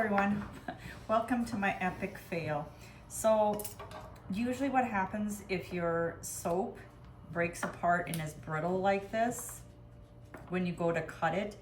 everyone, welcome to my epic fail. So usually what happens if your soap breaks apart and is brittle like this, when you go to cut it,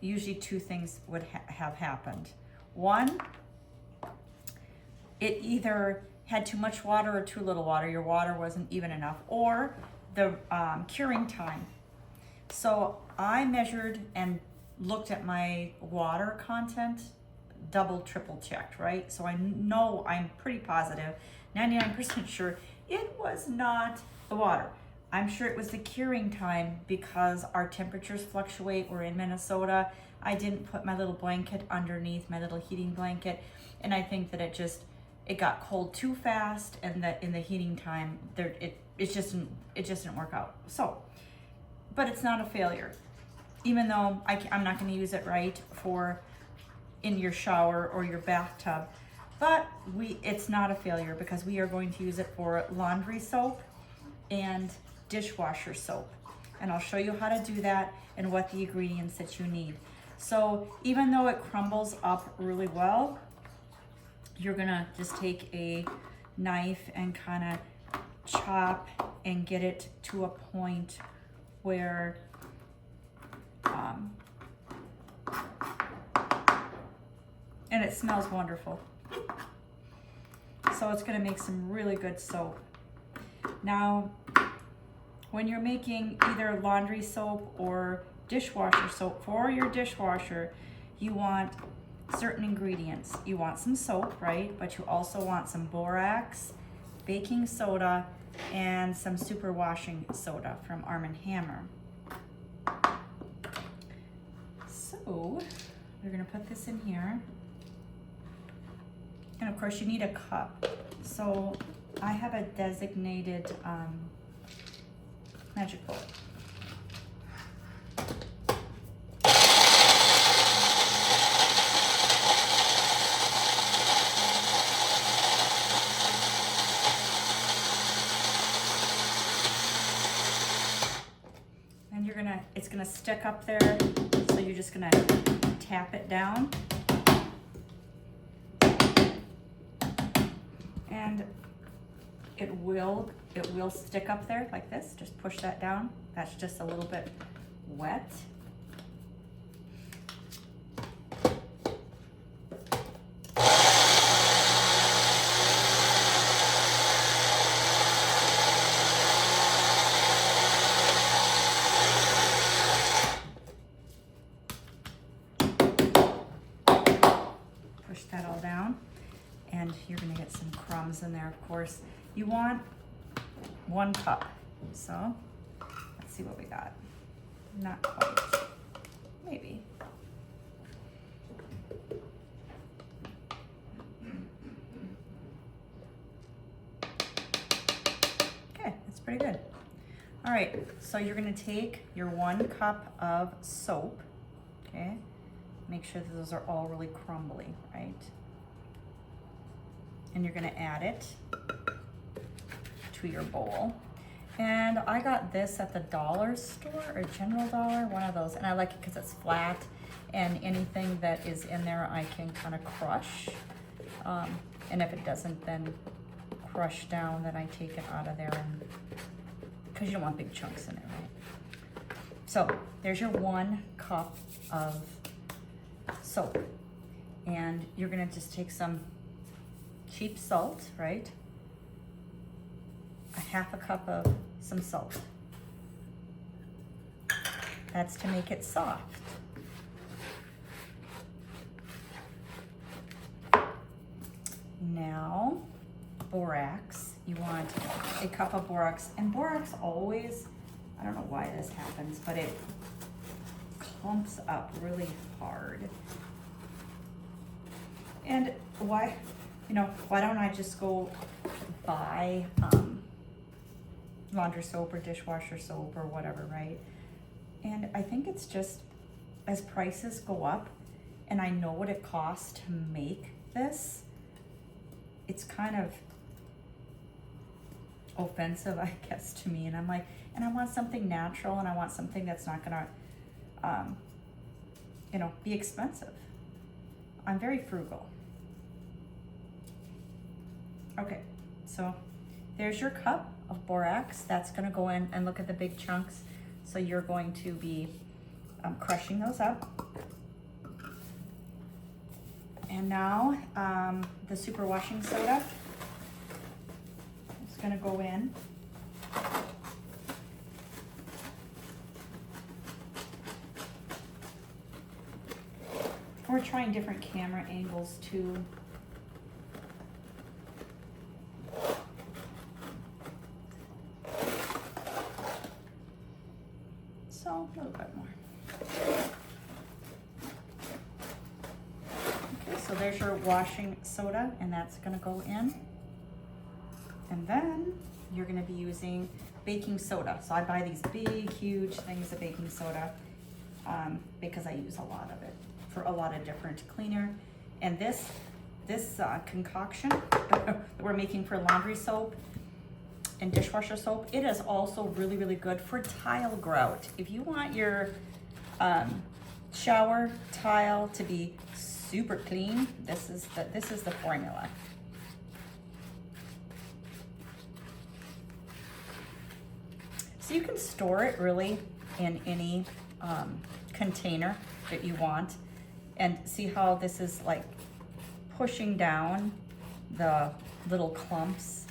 usually two things would have happened. One, it either had too much water or too little water. Your water wasn't even enough, or the curing time. So I measured and looked at my water content, double, triple checked, right? So I know, I'm pretty positive, 99% sure it was not the water. I'm sure it was the curing time because our temperatures fluctuate. We're in Minnesota. I didn't put my little blanket underneath, my little heating blanket. And I think that it got cold too fast, and that in the heating time, it just didn't work out. So, but it's not a failure. Even though I'm not going to use it right for in your shower or your bathtub, but it's not a failure because we are going to use it for laundry soap and dishwasher soap. And I'll show you how to do that and what the ingredients that you need. So even though it crumbles up really well, you're gonna just take a knife and kind of chop and get it to a point where and it smells wonderful. So it's gonna make some really good soap. Now, when you're making either laundry soap or dishwasher soap for your dishwasher, you want certain ingredients. You want some soap, right? But you also want some borax, baking soda, and some superwashing soda from Arm & Hammer. So we're gonna put this in here. And of course you need a cup. So I have a designated magic bullet. And it's gonna stick up there, so you're just gonna tap it down. And it will stick up there like this. Just push that down. That's just a little bit wet. Push that all down. And you're gonna get some crumbs in there, of course. You want 1 cup. So let's see what we got. Not quite, maybe. Okay, that's pretty good. All right, so you're gonna take your 1 cup of soap, okay? Make sure that those are all really crumbly, right? And you're gonna add it to your bowl. And I got this at the dollar store or General Dollar, one of those, and I like it because it's flat, and anything that is in there I can kind of crush. And if it doesn't then crush down, then I take it out of there, and because you don't want big chunks in there, right? So there's your 1 cup of soap. And you're gonna just take some cheap salt, right? A 1/2 cup of some salt. That's to make it soft. Now, borax. You want a cup of borax. And borax always, I don't know why this happens, but it clumps up really hard. And why don't I just go buy laundry soap or dishwasher soap or whatever, right? And I think it's just as prices go up and I know what it costs to make this, it's kind of offensive, I guess, to me. And I'm like, and I want something natural, and I want something that's not gonna, be expensive. I'm very frugal. Okay, so there's your cup of borax. That's gonna go in, and look at the big chunks. So you're going to be crushing those up. And now the super washing soda is gonna go in. We're trying different camera angles too. So a little bit more. Okay, so there's your washing soda, and that's gonna go in. And then you're gonna be using baking soda. So I buy these big, huge things of baking soda because I use a lot of it for a lot of different cleaner. And this concoction that we're making for laundry soap and dishwasher soap, it is also really, really good for tile grout. If you want your shower tile to be super clean, this is the formula. So you can store it really in any container that you want, and see how this is like pushing down the little clumps.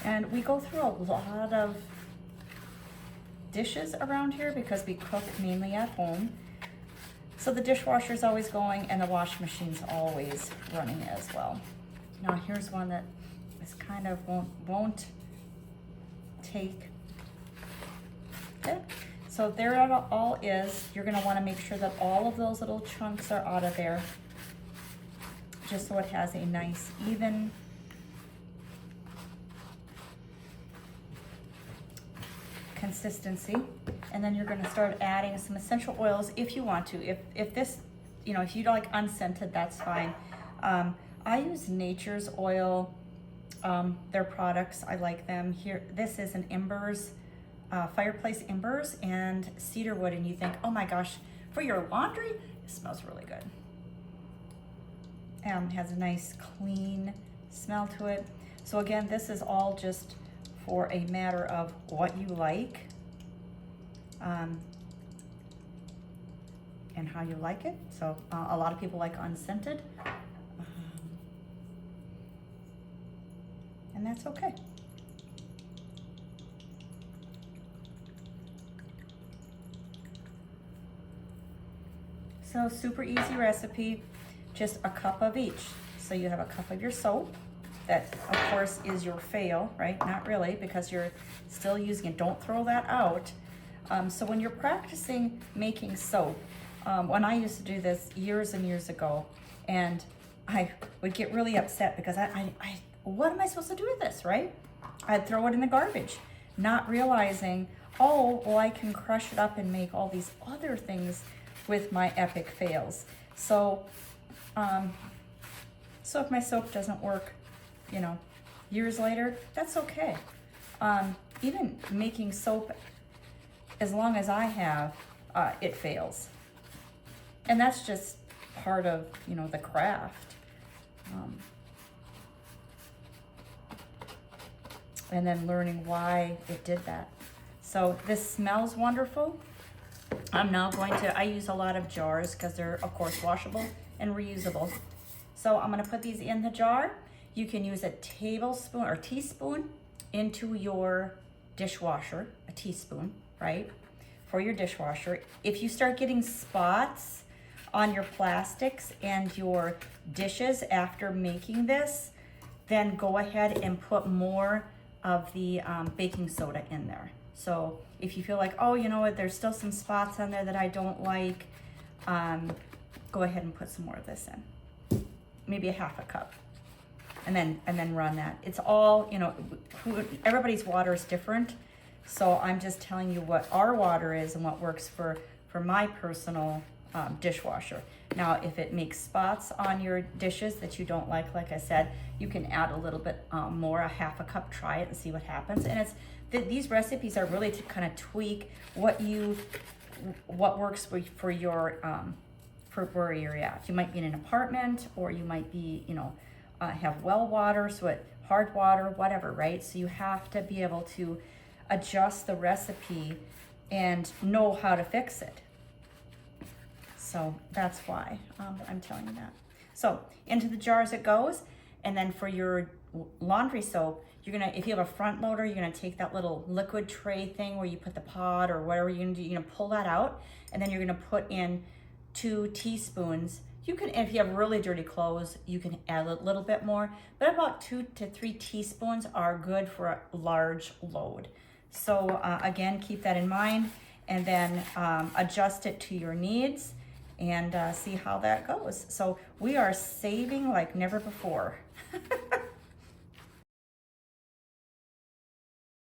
And we go through a lot of dishes around here because we cook mainly at home. So the dishwasher's always going and the wash machine's always running as well. Now here's one that is kind of won't take. Okay, so there it all is. You're gonna wanna make sure that all of those little chunks are out of there, just so it has a nice even consistency. And then you're going to start adding some essential oils if you want to. If this, you know, if you don't like unscented, that's fine. I use Nature's Oil, their products. I like them. Here, this is an embers, fireplace embers and cedarwood, and you think, oh my gosh, for your laundry, it smells really good. Has a nice clean smell to it. So again, this is all just for a matter of what you like and how you like it. So a lot of people like unscented, and that's okay. So super easy recipe, just a cup of each. So you have a cup of your soap, that of course is your fail, right? Not really, because you're still using it. Don't throw that out. So when you're practicing making soap, when I used to do this years and years ago, and I would get really upset because I what am I supposed to do with this, right? I'd throw it in the garbage, not realizing, oh, well, I can crush it up and make all these other things with my epic fails. So, so if my soap doesn't work, you know, years later, that's okay. Even making soap, as long as I have, it fails. And that's just part of, you know, the craft. And then learning why it did that. So this smells wonderful. I'm now going to, I use a lot of jars because they're of course washable and reusable. So I'm gonna put these in the jar. You can use a tablespoon or teaspoon into your dishwasher, a teaspoon, right? For your dishwasher. If you start getting spots on your plastics and your dishes after making this, then go ahead and put more of the baking soda in there. So if you feel like, oh, you know what, there's still some spots on there that I don't like, go ahead and put some more of this in. Maybe a half a cup. And then run that. It's all, you know, everybody's water is different. So I'm just telling you what our water is and what works for my personal dishwasher. Now, if it makes spots on your dishes that you don't like I said, you can add a little bit more, a half a cup, try it and see what happens. And these recipes are really to kind of tweak what works for your, for where you're at. You might be in an apartment, or you might be, have well water, hard water, whatever, right? So you have to be able to adjust the recipe and know how to fix it. So that's why I'm telling you that. So into the jars it goes. And then for your laundry soap, if you have a front loader, you're gonna take that little liquid tray thing where you put the pod or whatever you're gonna do, you're gonna pull that out, and then you're gonna put in 2 teaspoons. You can, if you have really dirty clothes, you can add a little bit more, but about 2 to 3 teaspoons are good for a large load. So again, keep that in mind, and then adjust it to your needs and see how that goes. So we are saving like never before.